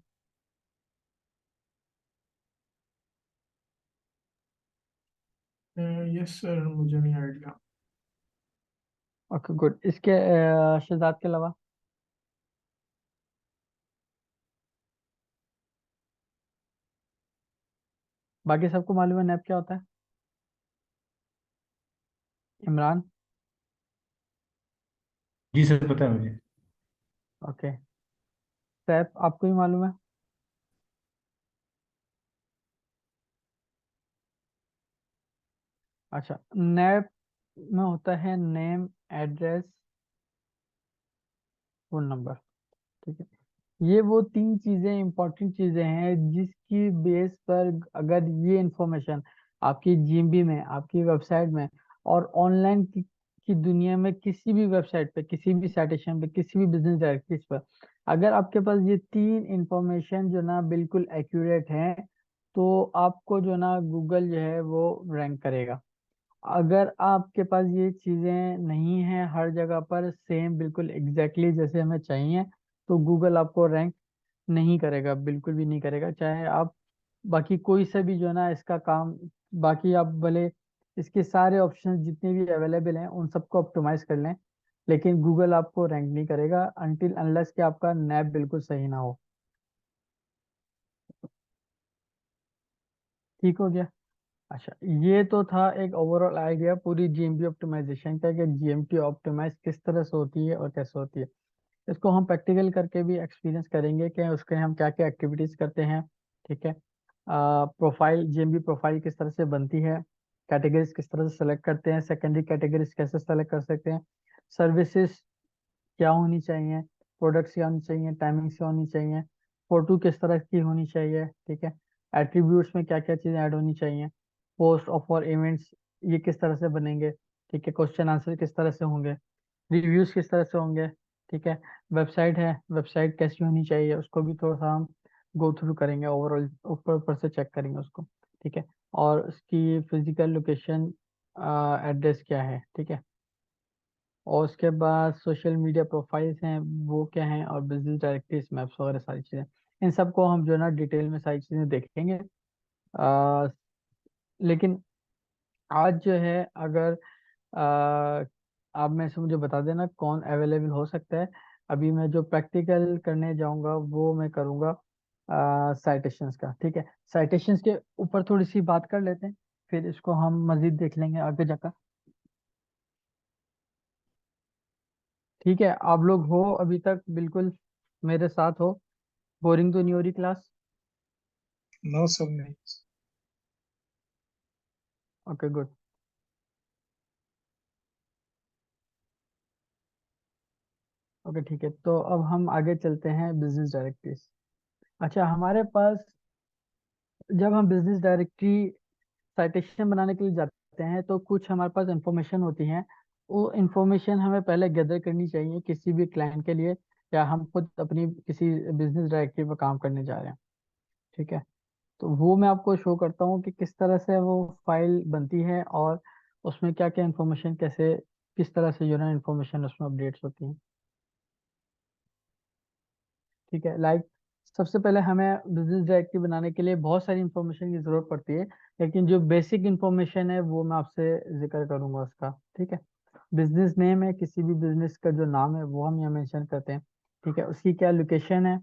यस सर, मुझे नहीं आइडिया। Okay, good. इसके शहजाद के अलावा बाकी सबको मालूम है नैप क्या होता है? इमरान? जी सर, पता है मुझे। ओके। सैफ, आपको ही मालूम है? अच्छा, नैप में होता है नेम, एड्रेस, फोन नंबर, ठीक है। ये वो तीन चीजें, इंपॉर्टेंट चीजें हैं जिसकी बेस पर अगर ये इंफॉर्मेशन आपकी जीएमबी में, आपकी वेबसाइट में, और ऑनलाइन की दुनिया में किसी भी वेबसाइट पे, किसी भी साइटेशन पे, किसी भी बिजनेस डायरेक्टरीज पर, अगर आपके पास ये तीन इंफॉर्मेशन जो ना बिल्कुल एक्यूरेट है, तो आपको जो ना गूगल जो है वो रैंक करेगा। अगर आपके पास ये चीजें नहीं हैं हर जगह पर सेम बिल्कुल एग्जैक्टली जैसे हमें चाहिए, तो गूगल आपको रैंक नहीं करेगा, बिल्कुल भी नहीं करेगा। चाहे आप बाकी कोई से भी जो है ना इसका काम, बाकी आप भले इसके सारे ऑप्शन जितने भी अवेलेबल हैं उन सबको ऑप्टिमाइज कर लें, लेकिन गूगल आपको रैंक नहीं करेगा अनटिल अनलेस कि आपका नैप बिल्कुल सही ना हो। ठीक हो गया? अच्छा, ये तो था एक ओवरऑल आइडिया पूरी जीएमपी ऑप्टिमाइजेशन का कि जीएमपी ऑप्टिमाइज किस तरह से होती है और कैसे होती है। इसको हम प्रैक्टिकल करके भी एक्सपीरियंस करेंगे कि उसके हम क्या क्या एक्टिविटीज करते हैं। ठीक है। प्रोफाइल, जीएमबी प्रोफाइल किस तरह से बनती है, कैटेगरीज किस तरह से सेलेक्ट करते हैं, सेकेंडरी कैटेगरीज कैसे सेलेक्ट कर सकते हैं, सर्विसेज क्या होनी चाहिए, प्रोडक्ट्स क्या होनी चाहिए, टाइमिंग्स क्या होनी चाहिए, फोटो किस तरह की होनी चाहिए। ठीक है। एट्रीब्यूट्स में क्या क्या चीज़ें ऐड होनी चाहिए, पोस्ट ऑफ और इवेंट्स ये किस तरह से बनेंगे। ठीक है। क्वेश्चन आंसर किस तरह से होंगे, रिव्यूज किस तरह से होंगे। ठीक है। वेबसाइट है, वेबसाइट कैसी होनी चाहिए, उसको भी थोड़ा सा हम गो थ्रू करेंगे, ओवरऑल ऊपर ऊपर से चेक करेंगे उसको। ठीक है। और उसकी फिजिकल लोकेशन एड्रेस क्या है। ठीक है। और उसके बाद सोशल मीडिया प्रोफाइल्स हैं वो क्या हैं, और बिजनेस डायरेक्टरीज मैप्स वगैरह सारी चीज़ें, इन सबको हम जो है ना डिटेल में सारी चीज़ें देखेंगे। आ, लेकिन आज जो है, अगर आ, आप में से मुझे बता देना कौन अवेलेबल हो सकता है। अभी मैं जो प्रैक्टिकल करने जाऊंगा वो मैं करूंगा साइटेशंस का। ठीक है। साइटेशंस के ऊपर थोड़ी सी बात कर लेते हैं, फिर इसको हम मजीद देख लेंगे आगे जाकर। ठीक है। आप लोग हो अभी तक बिल्कुल मेरे साथ हो, बोरिंग तो नहीं हो रही क्लास? नो सर नहीं। Okay good. ओके ठीक है, तो अब हम आगे चलते हैं बिजनेस डायरेक्टरीज। अच्छा, हमारे पास जब हम बिजनेस डायरेक्टरी साइटेशन बनाने के लिए जाते हैं तो कुछ हमारे पास इंफॉर्मेशन होती है। वो इंफॉर्मेशन हमें पहले गैदर करनी चाहिए किसी भी क्लाइंट के लिए, या हम खुद अपनी किसी बिजनेस डायरेक्टरी पर काम करने जा रहे हैं। ठीक है। तो वो मैं आपको शो करता हूँ कि किस तरह से वो फाइल बनती है, और उसमें क्या क्या इंफॉर्मेशन कैसे, किस तरह से जो है इंफॉर्मेशन उसमें अपडेट्स होती है। ठीक है। लाइक सबसे पहले हमें बिजनेस डायरेक्टरी बनाने के लिए बहुत सारी इंफॉर्मेशन की जरूरत पड़ती है, लेकिन जो बेसिक इंफॉर्मेशन है वो मैं आपसे जिक्र करूंगा उसका। ठीक है। बिजनेस नेम है, किसी भी बिजनेस का जो नाम है वो हम यहाँ मेंशन करते हैं। ठीक है। उसकी क्या लोकेशन है,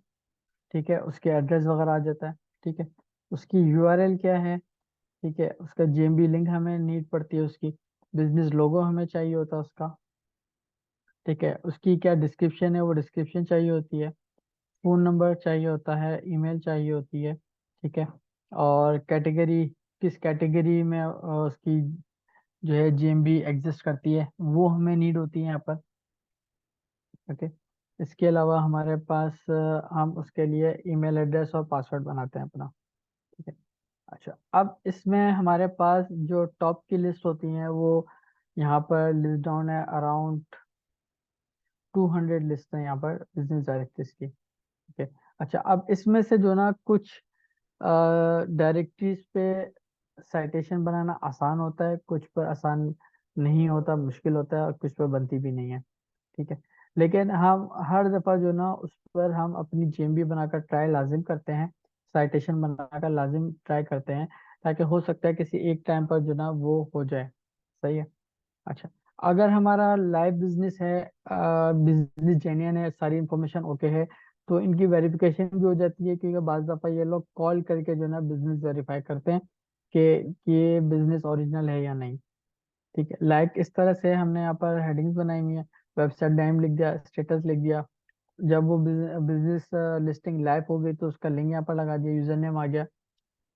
ठीक है, उसके एड्रेस वगैरह आ जाता है। ठीक है। उसकी यूआरएल क्या है, ठीक है, उसका जेएमबी लिंक हमें नीड पड़ती है, उसकी बिजनेस लोगो हमें चाहिए होता है उसका। ठीक है। उसकी क्या डिस्क्रिप्शन है, वो डिस्क्रिप्शन चाहिए होती है। फोन नंबर चाहिए होता है, ईमेल चाहिए होती है। ठीक है। और कैटेगरी, किस कैटेगरी में उसकी जो है जीएमबी एग्जिस्ट करती है वो हमें नीड होती है यहाँ पर। ओके। इसके अलावा हमारे पास हम उसके लिए ईमेल एड्रेस और पासवर्ड बनाते हैं अपना। ठीक है। अच्छा, अब इसमें हमारे पास जो टॉप की लिस्ट होती है वो यहाँ पर लिस्ट डाउन है, अराउंड 200 लिस्ट है यहाँ पर बिजनेस डायरेक्टरीज की। ठीक है। अच्छा, अब इसमें से जो ना कुछ डायरेक्टरीज पे साइटेशन बनाना आसान होता है, कुछ पर आसान नहीं होता, मुश्किल होता है, और कुछ पर बनती भी नहीं है। ठीक है। लेकिन हम हर दफा जो ना उस पर हम अपनी जेएमबी बनाकर ट्राई लाजिम करते हैं, साइटेशन बनाकर लाजिम ट्राई करते हैं, ताकि हो सकता है किसी एक टाइम पर जो ना वो हो जाए। सही है। अच्छा, अगर हमारा लाइव बिजनेस है, बिजनेस जेन्युइन है, सारी इंफॉर्मेशन ओके है, तो इनकी वेरिफिकेशन भी हो जाती है, क्योंकि बाज दफा ये लोग कॉल करके जो ना बिजनेस वेरीफाई करते हैं कि ये बिजनेस ओरिजिनल है या नहीं। ठीक है। लाइक इस तरह से हमने यहाँ पर हेडिंग्स बनाई हुई है, वेबसाइट नेम लिख दिया, स्टेटस लिख दिया, जब वो बिजनेस लिस्टिंग लाइव हो गई तो उसका लिंक यहाँ पर लगा दिया, यूजर नेम आ गया,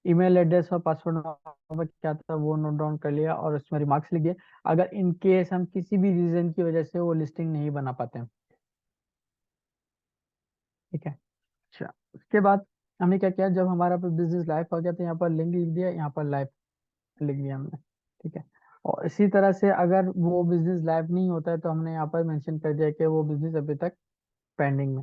ईमेल एड्रेस और पासवर्ड नंबर क्या था वो नोट डाउन कर लिया, और उसमें रिमार्क्स लिख दिए अगर इन केस हम किसी भी रीजन की वजह से वो लिस्टिंग नहीं बना पाते हैं। ठीक है। अच्छा, उसके बाद हमने क्या किया, जब हमारा बिजनेस लाइव हो गया तो यहाँ पर लिंक लिख दिया, यहाँ पर लाइव लिख दिया हमने। ठीक है। और इसी तरह से अगर वो बिजनेस लाइव नहीं होता है तो हमने यहाँ पर मेंशन कर दिया कि वो बिजनेस अभी तक पेंडिंग में।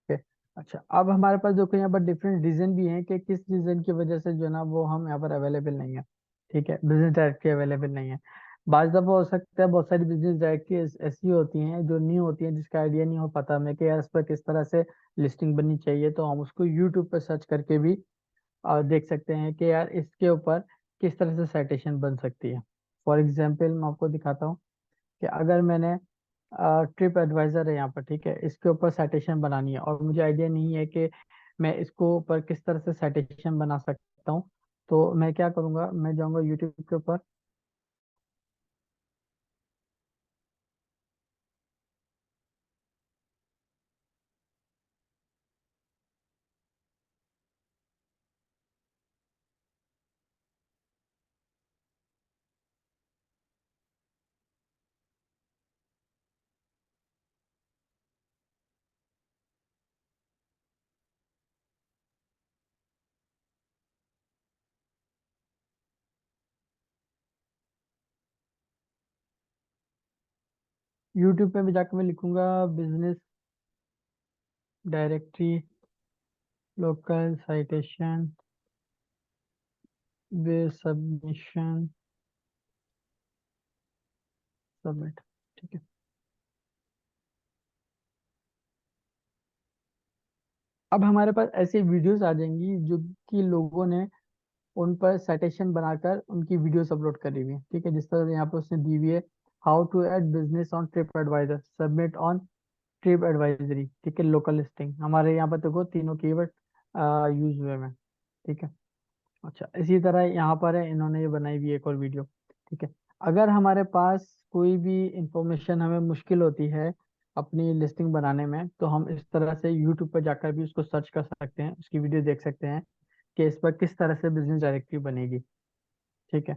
ठीक है। अच्छा, अब हमारे पास देखो यहाँ पर डिफरेंट रीजन भी हैं कि किस रीजन की वजह से जो ना वो हम यहाँ पर अवेलेबल नहीं है। ठीक है। बिजनेस डायरेक्टरी अवेलेबल नहीं है। बाज दफा हो सकता है बहुत सारी बिजनेस डायरेक्टरी ऐसी होती हैं जो न्यू होती हैं, जिसका आइडिया नहीं हो पाता हमें कि यार इस पर किस तरह से लिस्टिंग बननी चाहिए, तो हम उसको यूट्यूब पर सर्च करके भी देख सकते हैं कि यार इसके ऊपर किस तरह से साइटेशन बन सकती है। फॉर एग्जाम्पल मैं आपको दिखाता हूँ कि अगर मैंने ट्रिप एडवाइजर है यहाँ पर, ठीक है, इसके ऊपर साइटेशन बनानी है और मुझे आइडिया नहीं है कि मैं इसको ऊपर किस तरह से साइटेशन बना सकता हूँ। तो मैं क्या करूँगा, मैं जाऊँगा यूट्यूब के ऊपर। यूट्यूब पे भी जाकर मैं लिखूंगा बिजनेस डायरेक्टरी लोकल साइटेशन वे सबमिशन सबमिट, ठीक है। अब हमारे पास ऐसी वीडियोस आ जाएंगी जो कि लोगों ने उन पर साइटेशन बनाकर उनकी वीडियोस अपलोड करी हुई है, ठीक है। जिस तरह यहाँ पे उसने दी हुई है, how to add business on TripAdvisor, submit on trip advisory, ठीक है, लोकल लिस्टिंग। हमारे यहाँ पर देखो तीनों कीवर्ड यूज हुए हैं, ठीक है। अच्छा, इसी तरह यहाँ पर है, इन्होंने ये बनाई हुई है एक और वीडियो, ठीक है। अगर हमारे पास कोई भी इंफॉर्मेशन हमें मुश्किल होती है अपनी लिस्टिंग बनाने में, तो हम इस तरह से यूट्यूब पर जाकर भी उसको सर्च कर सकते हैं, उसकी वीडियो देख सकते हैं कि इस पर किस तरह से बिजनेस डायरेक्टरी बनेगी, ठीक है।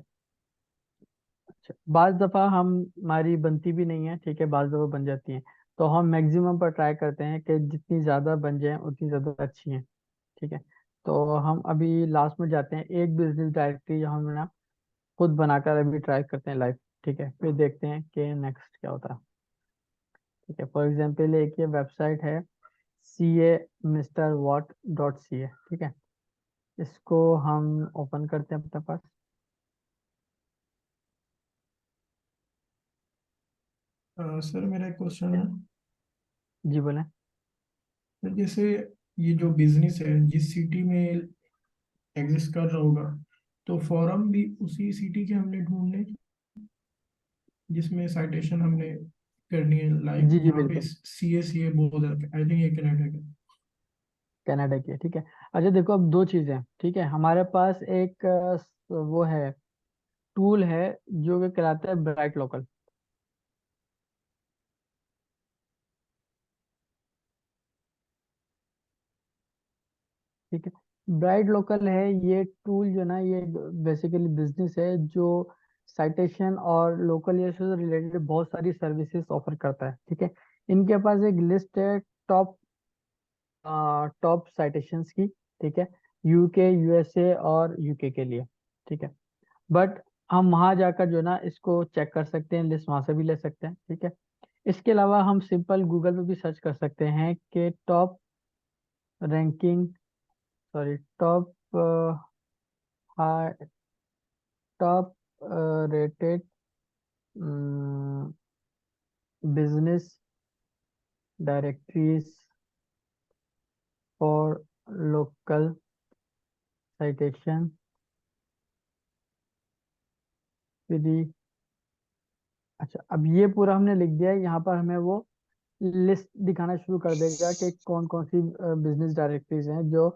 अच्छा, बाज दफा हमारी बनती भी नहीं है, ठीक है, बाज दफा बन जाती है। तो हम मैक्सिमम पर ट्राई करते हैं कि जितनी ज्यादा बन जाए उतनी ज्यादा अच्छी है, ठीक है। तो हम अभी लास्ट में जाते हैं, एक बिजनेस डायरेक्टरी जो हम ना खुद बनाकर अभी ट्राई करते हैं लाइव, ठीक है, फिर देखते हैं कि नेक्स्ट क्या होता है, ठीक है। फॉर एग्जाम्पल एक ये वेबसाइट है CA Mr. Watt.ca, ठीक है। इसको हम ओपन करते हैं अपने पास। सर मेरा एक क्वेश्चन है। जी बोले। सर जैसे ये जो बिजनेस है जिस सिटी में एग्जिस्ट कर रहा होगा, तो फॉरम भी उसी सिटी के हमने ढूंढने जिसमें साइटेशन हमने करनी है, लाइक जी जी यहाँ पे बिल्कुल, सी ए बोल रहा है, आई थिंक ये कनाडा का। कनाडा की है, ठीक है। अच्छा देखो, अब दो चीजें हैं, ठीक है। हमारे पास एक वो है, टूल है जो कि कहलाता है ब्राइट लोकल, ठीक है। ब्राइट लोकल है ये टूल जो ना, ये बेसिकली बिजनेस है जो साइटेशन और लोकल से रिलेटेड बहुत सारी सर्विसेज ऑफर करता है, ठीक है। इनके पास एक लिस्ट है टॉप टॉप साइटेशंस की, ठीक है, यूके यूएसए और यूके के लिए, ठीक है। बट हम वहां जाकर जो ना इसको चेक कर सकते हैं, लिस्ट वहां से भी ले सकते हैं, ठीक है। इसके अलावा हम सिंपल गूगल पे भी सर्च कर सकते हैं कि top ranking, sorry, top top rated business directories for local citation free. अच्छा, अब ये पूरा हमने लिख दिया है, यहाँ पर हमें वो लिस्ट दिखाना शुरू कर देगा कि कौन कौन सी बिजनेस डायरेक्टरीज हैं जो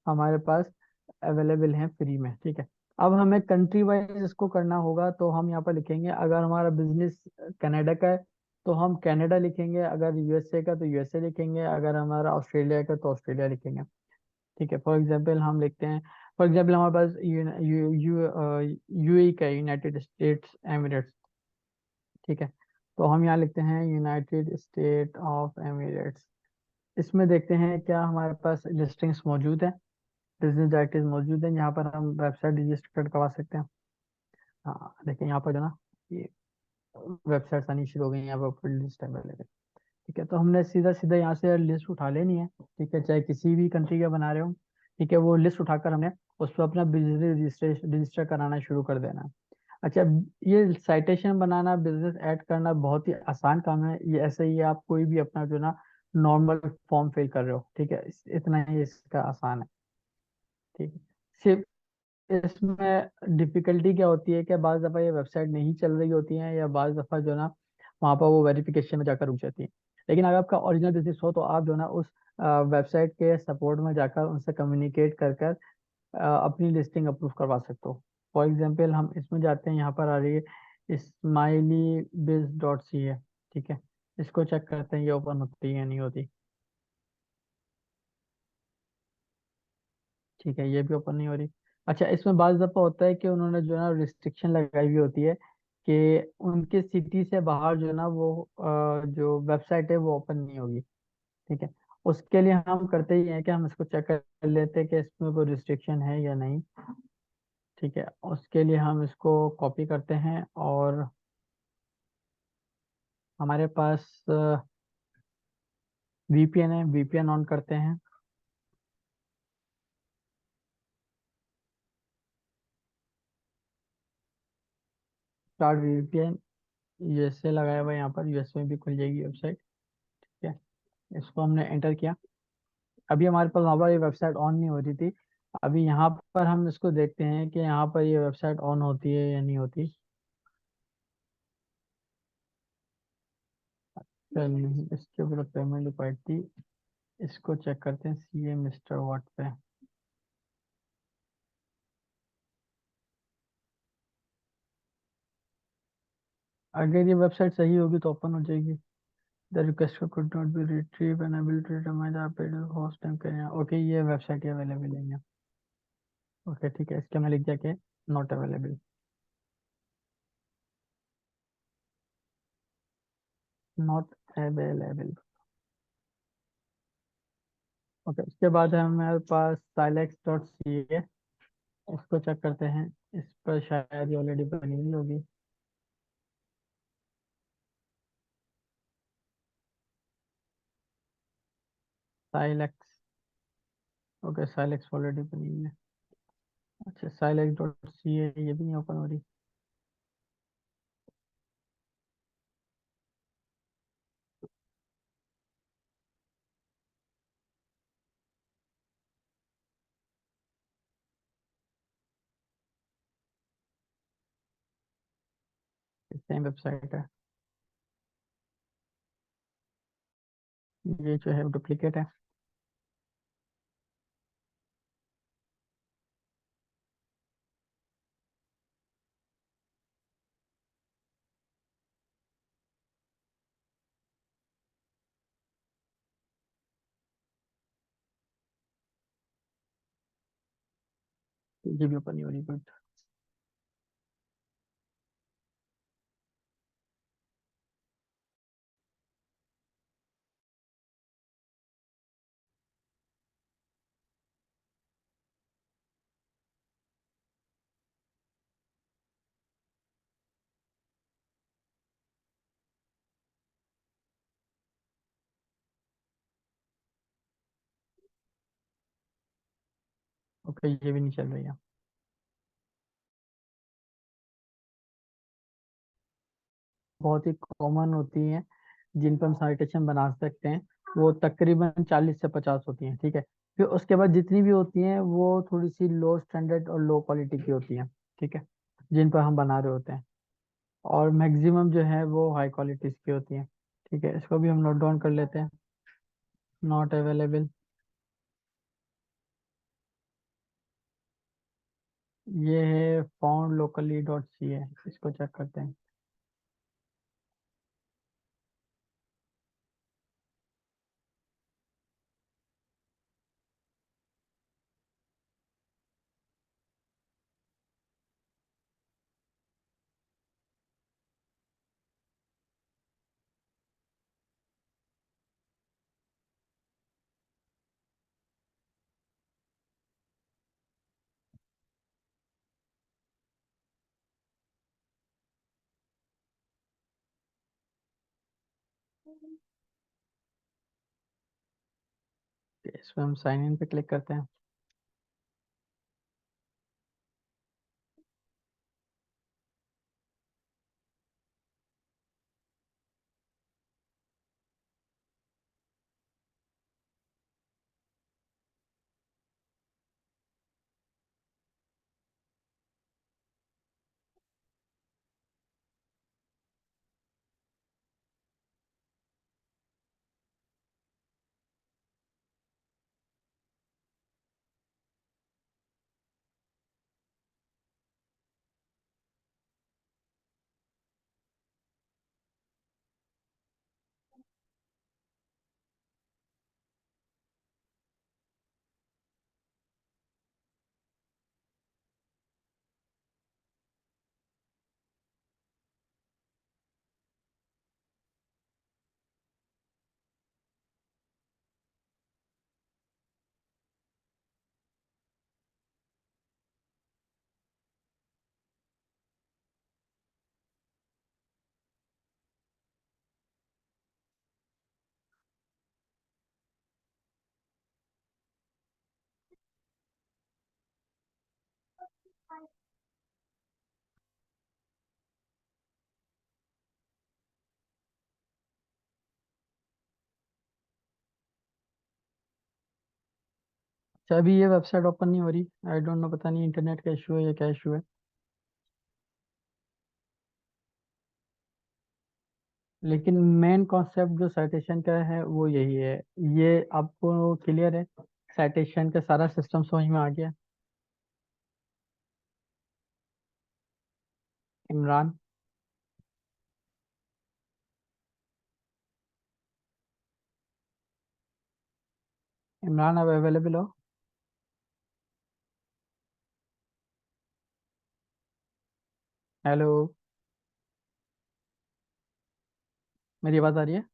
हमारे पास अवेलेबल हैं फ्री में, ठीक है। अब हमें कंट्री वाइज इसको करना होगा, तो हम यहाँ पर लिखेंगे अगर हमारा बिजनेस कनाडा का है तो हम कनाडा लिखेंगे, अगर यूएसए का तो यूएसए लिखेंगे, अगर हमारा ऑस्ट्रेलिया का तो ऑस्ट्रेलिया लिखेंगे, ठीक है। फॉर एग्जाम्पल हम लिखते हैं, फॉर एग्जाम्पल हमारे पास यूएई का, यूनाइटेड स्टेट्स एमिरेट्स, ठीक है। तो हम यहाँ लिखते हैं यूनाइटेड स्टेट ऑफ एमिरेट्स। इसमें देखते हैं क्या हमारे पास लिस्टिंग्स मौजूद है, बिजनेस डायरेक्टरीज मौजूद है, यहाँ पर हम वेबसाइट रजिस्टर करवा सकते हैं। हाँ देखिए यहाँ पर जो ना ये वेबसाइट आनी शुरू हो गई है, यहाँ पर लिस्ट अवेलेबल, ठीक है। तो हमने सीधा सीधा यहाँ से लिस्ट उठा लेनी है, ठीक है, चाहे किसी भी कंट्री का बना रहे हो, ठीक है। वो लिस्ट उठाकर हमने उस पर अपना बिजनेस रजिस्टर कराना शुरू कर देना है। अच्छा, ये साइटेशन बनाना, बिजनेस ऐड करना बहुत ही आसान काम है, ये ऐसे ही आप कोई भी अपना जो ना नॉर्मल फॉर्म फिल कर रहे हो, ठीक है, इतना ही इसका आसान है, ठीक है। सिर्फ इसमें डिफिकल्टी क्या होती है कि बाज दफ़ा ये वेबसाइट नहीं चल रही होती है, या बाज दफ़ा जो ना वहाँ पर वो वेरिफिकेशन में जाकर रुक जाती है। लेकिन अगर आपका ओरिजिनल बिजनेस हो तो आप जो है ना उस वेबसाइट के सपोर्ट में जाकर उनसे कम्युनिकेट कर कर अपनी लिस्टिंग अप्रूव करवा सकते हो। फॉर एग्जांपल हम इसमें जाते हैं, यहाँ पर आ रही है स्माइली बिज डॉट सी है, ठीक है। इसको चेक करते हैं ये ओपन होती है या नहीं होती। ठीक है, ये भी ओपन नहीं हो रही। अच्छा, इसमें बाज़ दफ़ा होता है कि उन्होंने जो है ना रिस्ट्रिक्शन लगाई हुई होती है कि उनके सिटी से बाहर जो है ना वो जो वेबसाइट है वो ओपन नहीं होगी। ठीक है, उसके लिए हम करते ही हैं कि हम इसको चेक कर लेते हैं कि इसमें कोई रिस्ट्रिक्शन है या नहीं। ठीक है, उसके लिए हम इसको कॉपी करते हैं और हमारे पास वीपीएन है, वीपीएन ऑन करते हैं। स्टार्ट वीपीएन, यूएसए लगाया हुआ है, यहाँ पर यूएसए में भी खुल जाएगी वेबसाइट। ठीक है, इसको हमने एंटर किया। अभी हमारे पास वहाँ पर ये वेबसाइट ऑन नहीं हो रही थी। अभी यहाँ पर हम इसको देखते हैं कि यहाँ पर ये वेबसाइट ऑन होती है या नहीं होती। नहीं, इसके ऊपर पेमेंट रिक्वायर्ड थी। इसको चेक करते हैं सी ए मिस्टर वॉट पे। अगर ये वेबसाइट सही होगी तो ओपन हो जाएगी। The request could not be retrieve unable to determine the paid host time करें। ओके, ये वेबसाइट अवेलेबल नहीं है। ओके ठीक है, इसके में लिख दिया कि not available. Not available. Okay, उसके बाद है हमारे पास साइलेक्स डॉट सी है। इसको चेक करते हैं, इस पर शायद ये ऑलरेडी बनी हुई होगी। साइलेक्स। ओके, साइलेक्स ऑलरेडी बनी हुई है। अच्छा, साइलेक्स डॉट सी है, ये भी नहीं ओपन हो रही। सेम वेबसाइट है, ये जो है डुप्लीकेट है। ये भी ओपन नहीं हो रही, गुड। ओके, ये भी नहीं चल रही है। बहुत ही कॉमन होती हैं जिन पर हम साइटेशन बना सकते हैं, वो तकरीबन 40 से 50 होती हैं। ठीक है, फिर उसके बाद जितनी भी होती हैं वो थोड़ी सी लो स्टैंडर्ड और लो क्वालिटी की होती हैं। ठीक है, जिन पर हम बना रहे होते हैं, और मैक्सिमम जो है वो हाई क्वालिटीज की होती हैं। ठीक है, इसको भी हम नोट डाउन कर लेते हैं। Not available. ये है फाउंड लोकली डॉट सी है, इसको चेक करते हैं। इसमें हम साइन इन पे क्लिक करते हैं। अच्छा, अभी ये वेबसाइट ओपन नहीं हो रही, आई डोंट नो, पता नहीं इंटरनेट का इशू है या क्या इशू है। लेकिन मेन कॉन्सेप्ट जो साइटेशन का है वो यही है। ये आपको क्लियर है? साइटेशन का सारा सिस्टम समझ में आ गया? इमरान, इमरान अब अवेलेबल हो? हेलो, मेरी आवाज आ रही है?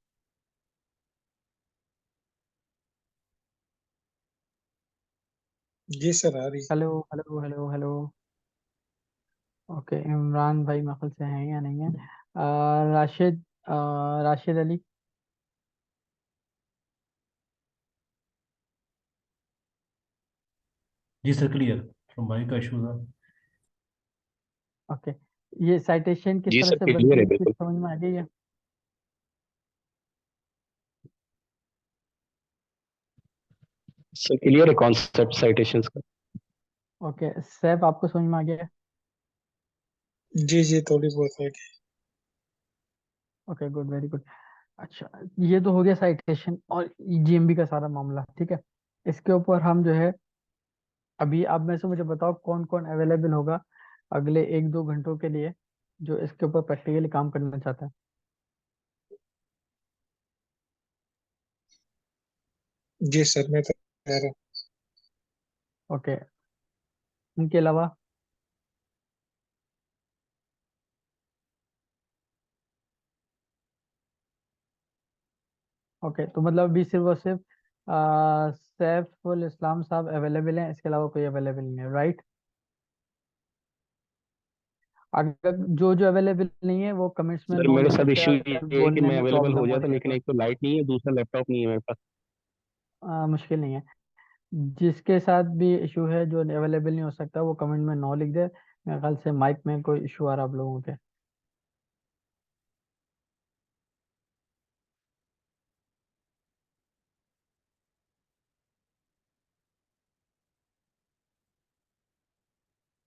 जी सर आ रही है। Hello hello hello hello. Okay, Imran भाई मखल से हैं या नहीं है? राशिद, राशिद अली। जी सर, क्लियर। फ्रॉम माइक का इशू था। ओके, ये साइटेशन किस जी तरह सर, से क्लियर बनती है है कुछ बिल्कुल। समझ में आ गई है? सर क्लियर है कॉन्सेप्ट साइटेशंस का। ओके, सैफ आपको समझ में आ गया है? जी जी थोड़ी बहुत है। Okay, good, very good. अच्छा, ये तो हो गया साइटेशन और जीएमबी का सारा मामला, ठीक है। इसके ऊपर हम जो है, अभी आप में से मुझे बताओ कौन कौन अवेलेबल होगा अगले 1-2 घंटों के लिए, जो इसके ऊपर प्रैक्टिकली काम करना चाहता है। जी सर मैं तो तैयार हूँ। ओके, इनके अलावा? ओके, तो मतलब अभी सिर्फ और सिर्फ सैफुल इस्लाम साहब अवेलेबल हैं, इसके अलावा कोई अवेलेबल नहीं है, राइट? अगर जो जो अवेलेबल नहीं है वो कमेंट्स में सर नो मेरे लिख साथ सकता इशू है ये अगर है कि बोलने मैं में अवेलेबल प्रॉब्लम हो हो जाता, रही है लेकिन तो। एक तो लाइट नहीं है, दूसरा लैपटॉप नहीं है मेरे पास। मुश्किल नहीं है। जिसके साथ भी इशू है जो अवेलेबल नहीं हो सकता वो कमेंट में नो लिख दे। मेरे ख्याल से माइक में कोई इशू आ रहा है आप लोगों के।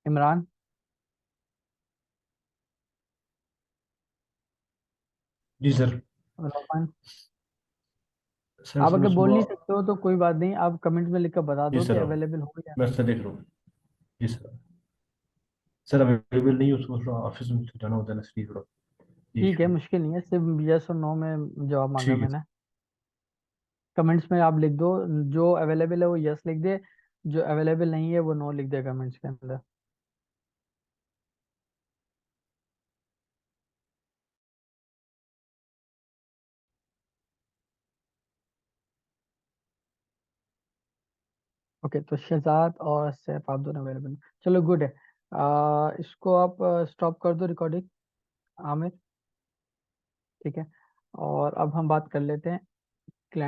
इमरान, जी सर। रोमान, सर आप सुबह अगर बोल नहीं सुबह। सकते हो तो कोई बात नहीं, आप कमेंट में लिख कर बता जी दो कि सर, अवेलेबल हो या मैं नहीं। सर देख रहा हूँ। जी सर। सर अवेलेबल नहीं हूँ, सुबह थोड़ा ऑफिस में जाना होता है ना, इसलिए थोड़ा ठीक है, इशू। मुश्किल नहीं है, सिर्फ यस और नो में जवाब मांगा ठीक है मैंने। कमेंट्स में आप लिख दो, जो अवेलेबल है वो यस लिख दे, जो अवेलेबल नहीं है वो नो लिख दे कमेंट्स के अंदर। ओके, तो शहजाद और सैफ आप दोनों अवेलेबल। चलो, गुड है। इसको आप स्टॉप कर दो रिकॉर्डिंग, आमिर, ठीक है। और अब हम बात कर लेते हैं क्लाइंट